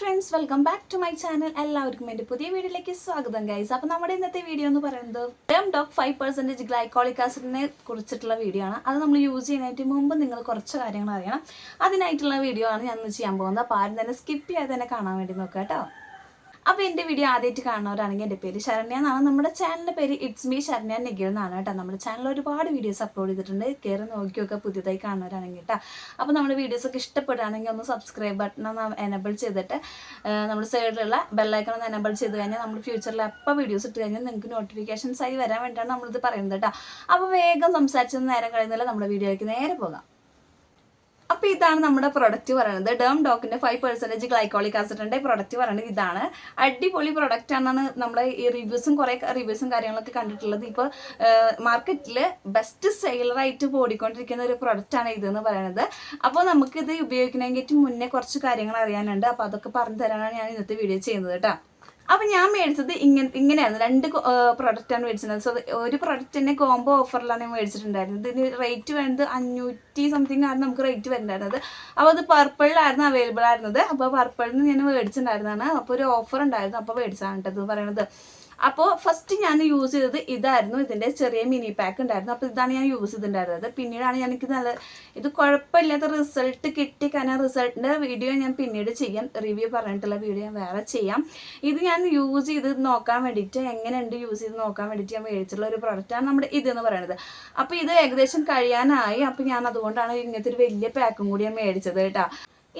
Friends, welcome back to my channel. എല്ലാവർക്കും എൻ്റെ പുതിയ വീഡിയോയിലേക്ക് സ്വാഗതം ഗൈസ്. അപ്പോൾ നമ്മുടെ ഇന്നത്തെ വീഡിയോ എന്ന് പറയുന്നത് ഡോക് 5% ഗ്ലൈക്കോളിക് ആസിഡിനെ കുറിച്ചിട്ടുള്ള വീഡിയോ ആണ്. അത് നമ്മൾ യൂസ് ചെയ്യുന്നതിന് മുമ്പ് നിങ്ങൾ കുറച്ച് കാര്യങ്ങൾ അറിയണം. അതിനായിട്ടുള്ള വീഡിയോ ആണ് ഞാൻ ഇന്ന് ചെയ്യാൻ പോകുന്നത്. അപ്പോൾ ആരും തന്നെ സ്കിപ്പ് ചെയ്യാതെ തന്നെ കാണാൻ വേണ്ടി നോക്കുക കേട്ടോ. അപ്പോൾ എൻ്റെ വീഡിയോ ആദ്യമായിട്ട് കാണുന്നവരാണെങ്കിൽ എൻ്റെ പേര് ശരണ്യ എന്നാണ്. നമ്മുടെ ചാനലിൻ്റെ പേര് ഇറ്റ്സ് മീ ശരണ്യ നിഖിൽ എന്നാണ് കേട്ടോ. നമ്മുടെ ചാനലിൽ ഒരുപാട് വീഡിയോസ് അപ്ലോഡ് ചെയ്തിട്ടുണ്ട്. കയറി നോക്കിയൊക്കെ പുതിയതായി കാണുന്നവരാണെങ്കിൽ കേട്ടോ. അപ്പോൾ നമ്മുടെ വീഡിയോസൊക്കെ ഇഷ്ടപ്പെടുകയാണെങ്കിൽ ഒന്ന് സബ്സ്ക്രൈബ് ബട്ടൺ ഒന്ന് എനബിൾ ചെയ്തിട്ട് നമ്മുടെ സൈഡിലുള്ള ബെല്ലൈക്കൺ ഒന്ന് എനബിൾ ചെയ്ത് കഴിഞ്ഞാൽ നമ്മൾ ഫ്യൂച്ചറിൽ എപ്പോൾ വീഡിയോസ് ഇട്ട് കഴിഞ്ഞാൽ നിങ്ങൾക്ക് നോട്ടിഫിക്കേഷൻസ് ആയി വരാൻ വേണ്ടിയിട്ടാണ് നമ്മളിത് പറയുന്നത് കേട്ടോ. അപ്പോൾ വേഗം സംസാരിച്ചത് നേരം കഴിയുന്നില്ല, നമ്മുടെ വീഡിയോയ്ക്ക് നേരെ പോകാം. അപ്പോൾ ഇതാണ് നമ്മുടെ പ്രൊഡക്റ്റ് പറയുന്നത്. ഡോക്കിൻ്റെ 5% ഗ്ലൈക്കോളിക് ആസിഡിൻ്റെ പ്രൊഡക്റ്റ് പറയുന്നത് ഇതാണ്. അടിപൊളി പ്രൊഡക്റ്റ് ആണെന്നാണ് നമ്മൾ ഈ കുറേ റിവ്യൂസും കാര്യങ്ങളൊക്കെ കണ്ടിട്ടുള്ളത്. ഇപ്പോൾ മാർക്കറ്റിൽ ബെസ്റ്റ് സെയിലറായിട്ട് ഓടിക്കൊണ്ടിരിക്കുന്ന ഒരു പ്രൊഡക്റ്റാണ് ഇതെന്ന് പറയുന്നത്. അപ്പോൾ നമുക്കിത് ഉപയോഗിക്കുന്നതിന് മുന്നേ കുറച്ച് കാര്യങ്ങൾ അറിയാനുണ്ട്. അപ്പോൾ അതൊക്കെ പറഞ്ഞു തരാനാണ് ഞാൻ ഇന്നത്തെ വീഡിയോ ചെയ്യുന്നത് കേട്ടോ. അപ്പം ഞാൻ മേടിച്ചത് ഇങ്ങനെയായിരുന്നു. 2 പ്രൊഡക്റ്റാണ് മേടിച്ചത്. സോ ഒരു പ്രൊഡക്റ്റ് തന്നെ കോംബോ ഓഫറിലാണ് ഞാൻ മേടിച്ചിട്ടുണ്ടായിരുന്നത്. ഇതിന് റേറ്റ് വേണ്ടത് 500 സംതിങ് ആണ് നമുക്ക് റേറ്റ് വരുന്നുണ്ടായിരുന്നത്. അപ്പോൾ അത് പർപ്പിളിലായിരുന്നു അവൈലബിൾ ആയിരുന്നത്. അപ്പോൾ പർപ്പിളിൽ നിന്ന് ഞാൻ മേടിച്ചിട്ടുണ്ടായിരുന്നതാണ്. അപ്പോൾ ഒരു ഓഫർ ഉണ്ടായിരുന്നു, അപ്പോൾ മേടിച്ചതാണ് കേട്ടത് പറയണത്. അപ്പോൾ ഫസ്റ്റ് ഞാൻ യൂസ് ചെയ്തത് ഇതായിരുന്നു. ഇതിൻ്റെ ചെറിയ മിനി പാക്ക് ഉണ്ടായിരുന്നു. അപ്പോൾ ഇതാണ് ഞാൻ യൂസ് ചെയ്തിട്ടുണ്ടായിരുന്നത്. പിന്നീടാണ് എനിക്ക് ഇത് കുഴപ്പമില്ലാത്ത റിസൾട്ട് കിട്ടി. കാരണം റിസൾട്ടിൻ്റെ വീഡിയോ ഞാൻ പിന്നീട് ചെയ്യാം. റിവ്യൂ പറഞ്ഞിട്ടുള്ള വീഡിയോ ഞാൻ വേറെ ചെയ്യാം. ഇത് ഞാൻ യൂസ് ചെയ്ത് നോക്കാൻ വേണ്ടിയിട്ട്, എങ്ങനെയുണ്ട് യൂസ് ചെയ്ത് നോക്കാൻ വേണ്ടിയിട്ട് ഞാൻ മേടിച്ചിട്ടുള്ള ഒരു പ്രൊഡക്റ്റാണ് നമ്മുടെ ഇതെന്ന് പറയുന്നത്. അപ്പോൾ ഇത് ഏകദേശം കഴിയാനായി. അപ്പോൾ ഞാൻ അതുകൊണ്ടാണ് ഇങ്ങനത്തെ ഒരു വലിയ പാക്കും കൂടി ഞാൻ മേടിച്ചത് കേട്ടോ.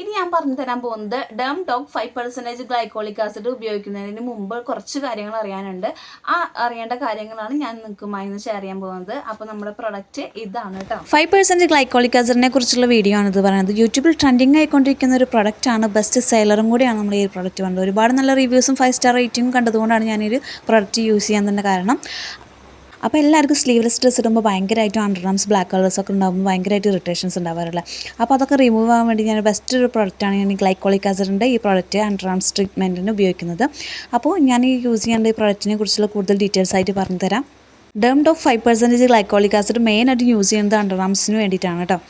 ഇനി ഞാൻ പറഞ്ഞു തരാൻ പോകുന്നത് ഡോക് 5% ഗ്ലൈക്കോളിക് ആസിഡ് ഉപയോഗിക്കുന്നതിന് മുമ്പ് കുറച്ച് കാര്യങ്ങൾ അറിയാനുണ്ട്. ആ അറിയേണ്ട കാര്യങ്ങളാണ് ഞാൻ നിങ്ങൾക്കുമായി ഷെയർ ചെയ്യാൻ പോകുന്നത്. അപ്പോൾ നമ്മുടെ പ്രൊഡക്റ്റ് ഇതാണ് കേട്ടോ. 5% ഗ്ലൈക്കോളിക് ആസിഡിനെ കുറിച്ചുള്ള വീഡിയോ ആണ് ഇത് പറയുന്നത്. യൂട്യൂബിൽ ട്രെൻഡിങ് ആയിക്കൊണ്ടിരിക്കുന്ന ഒരു പ്രൊഡക്റ്റാണ്. ബെസ്റ്റ് സെയിലറും കൂടിയാണ് നമ്മൾ ഈ പ്രൊഡക്റ്റ് വന്നത്. ഒരുപാട് നല്ല റിവ്യൂസും 5 സ്റ്റാർ റേറ്റിംഗും കണ്ടതുകൊണ്ടാണ് ഞാനൊരു പ്രൊഡക്റ്റ് യൂസ് ചെയ്യാൻ തന്നെ കാരണം. അപ്പോൾ എല്ലാവർക്കും സ്ലീവ്ലെസ് ഡ്രസ്സ് ഇടുമ്പോൾ ഭയങ്കരമായിട്ടും അണ്ടർആംസ് ബ്ലാക്ക് കളേഴ്സൊക്കെ ഉണ്ടാകുമ്പോൾ ഭയങ്കരമായിട്ട് ഇറിറ്റേഷൻസ് ഉണ്ടാവാറില്ല. അപ്പോൾ അതൊക്കെ റിമൂവ് ആവാൻ വേണ്ടി ഞാൻ ബെസ്റ്റ് ഒരു പ്രൊഡക്റ്റാണ് ഞാൻ ഗ്ലൈക്കോളിക് ആസിഡിൻ്റെ ഈ പ്രൊഡക്റ്റ് അണ്ടർആംസ് ട്രീറ്റ്മെൻറ്റിന് ഉപയോഗിക്കുന്നത്. അപ്പോൾ ഞാൻ ഈ യൂസ് ചെയ്യേണ്ട ഈ പ്രൊഡക്റ്റിനെ കുറിച്ചുള്ള കൂടുതൽ ഡീറ്റെയിൽസ് ആയിട്ട് പറഞ്ഞു തരാം. ഡോക് 5% ഗ്ലൈക്കോളിക് ആസിഡ് മെയിനായിട്ട് യൂസ് ചെയ്യുന്നത് അണ്ടർആംസിന് വേണ്ടിയിട്ടാണ് കേട്ടോ.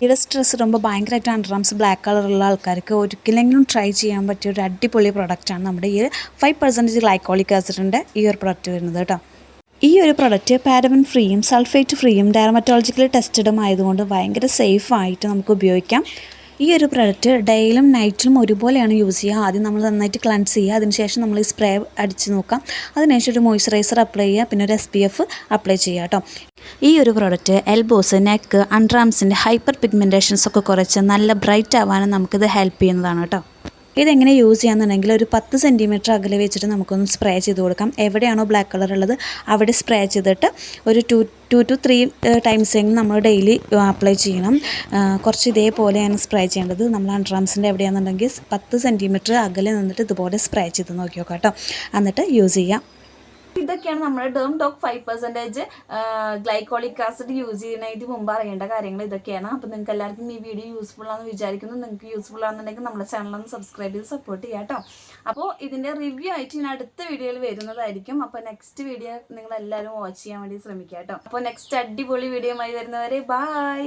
ഈ സ്ട്രെസ് ഇടുമ്പോൾ ഭയങ്കരമായിട്ട് അണ്ടർആംസ് ബ്ലാക്ക് കളറുള്ള ആൾക്കാർക്ക് ഒരിക്കലെങ്കിലും ട്രൈ ചെയ്യാൻ പറ്റിയ ഒരു അടിപൊളി പ്രൊഡക്റ്റാണ് നമ്മുടെ ഈ 5% ഗ്ലൈക്കോളിക് ആസിഡിൻ്റെ ഈ ഒരു പ്രൊഡക്റ്റ് വരുന്നത് കേട്ടോ. ഈ ഒരു പ്രൊഡക്റ്റ് പാരബൻ ഫ്രീയും സൾഫേറ്റ് ഫ്രീയും ഡെർമറ്റോളജിക്കലി ടെസ്റ്റഡും ആയതുകൊണ്ട് ഭയങ്കര സേഫായിട്ട് നമുക്ക് ഉപയോഗിക്കാം. ഈ ഒരു പ്രൊഡക്റ്റ് ഡേയിലും നൈറ്റിലും ഒരുപോലെയാണ് യൂസ് ചെയ്യുക. ആദ്യം നമ്മൾ നന്നായിട്ട് ക്ലൻസ് ചെയ്യുക, അതിനുശേഷം നമ്മൾ ഈ സ്പ്രേ അടിച്ച് നോക്കാം. അതിനുശേഷം ഒരു മോയ്സ്ചറൈസർ അപ്ലൈ ചെയ്യുക, പിന്നെ ഒരു SPF അപ്ലൈ ചെയ്യുക കേട്ടോ. ഈ ഒരു പ്രൊഡക്റ്റ് എൽബോസ്, നെക്ക്, അണ്ടർആംസിൻ്റെ ഹൈപ്പർ പിഗ്മെൻറ്റേഷൻസ് ഒക്കെ കുറച്ച് നല്ല ബ്രൈറ്റ് ആവാനും നമുക്കിത് ഹെൽപ്പ് ചെയ്യുന്നതാണ് കേട്ടോ. ഇതെങ്ങനെ യൂസ് ചെയ്യാന്നുണ്ടെങ്കിൽ ഒരു 10 സെൻറ്റിമീറ്റർ അകലെ വെച്ചിട്ട് നമുക്കൊന്ന് സ്പ്രേ ചെയ്ത് കൊടുക്കാം. എവിടെയാണോ ബ്ലാക്ക് കളർ ഉള്ളത് അവിടെ സ്പ്രേ ചെയ്തിട്ട് ഒരു 2 to 3 ടൈംസെങ്കിലും നമ്മൾ ഡെയിലി അപ്ലൈ ചെയ്യണം. കുറച്ച് ഇതേപോലെയാണ് സ്പ്രേ ചെയ്യേണ്ടത്. നമ്മൾ അണ്ടർആംസിൻ്റെ എവിടെയാണെന്നുണ്ടെങ്കിൽ 10 സെൻറ്റിമീറ്റർ അകലെ നിന്നിട്ട് ഇതുപോലെ സ്പ്രേ ചെയ്ത് നോക്കി നോക്കാം കേട്ടോ. എന്നിട്ട് യൂസ് ചെയ്യാം. ഇതൊക്കെയാണ് നമ്മുടെ ഡോക് 5% ഗ്ലൈക്കോളിക് ആസിഡ് യൂസ് ചെയ്യുന്നതിന് മുമ്പ് അറിയേണ്ട കാര്യങ്ങൾ ഇതൊക്കെയാണ്. അപ്പോൾ നിങ്ങൾക്ക് എല്ലാവർക്കും ഈ വീഡിയോ യൂസ്ഫുൾ ആണെന്ന് വിചാരിക്കുന്നു. നിങ്ങൾക്ക് യൂസ്ഫുൾ ആണെന്നുണ്ടെങ്കിൽ നമ്മുടെ ചാനലൊന്ന് സബ്സ്ക്രൈബ് ചെയ്ത് സപ്പോർട്ട് ചെയ്യാം കേട്ടോ. അപ്പോൾ ഇതിൻ്റെ റിവ്യൂ ആയിട്ട് ഞാൻ അടുത്ത വീഡിയോയിൽ വരുന്നതായിരിക്കും. അപ്പോൾ നെക്സ്റ്റ് വീഡിയോ നിങ്ങൾ എല്ലാവരും വാച്ച് ചെയ്യാൻ വേണ്ടി ശ്രമിക്കുക കേട്ടോ. അപ്പോൾ നെക്സ്റ്റ് അടിപൊളി വീഡിയോയുമായി വരുന്നവരെ ബൈ.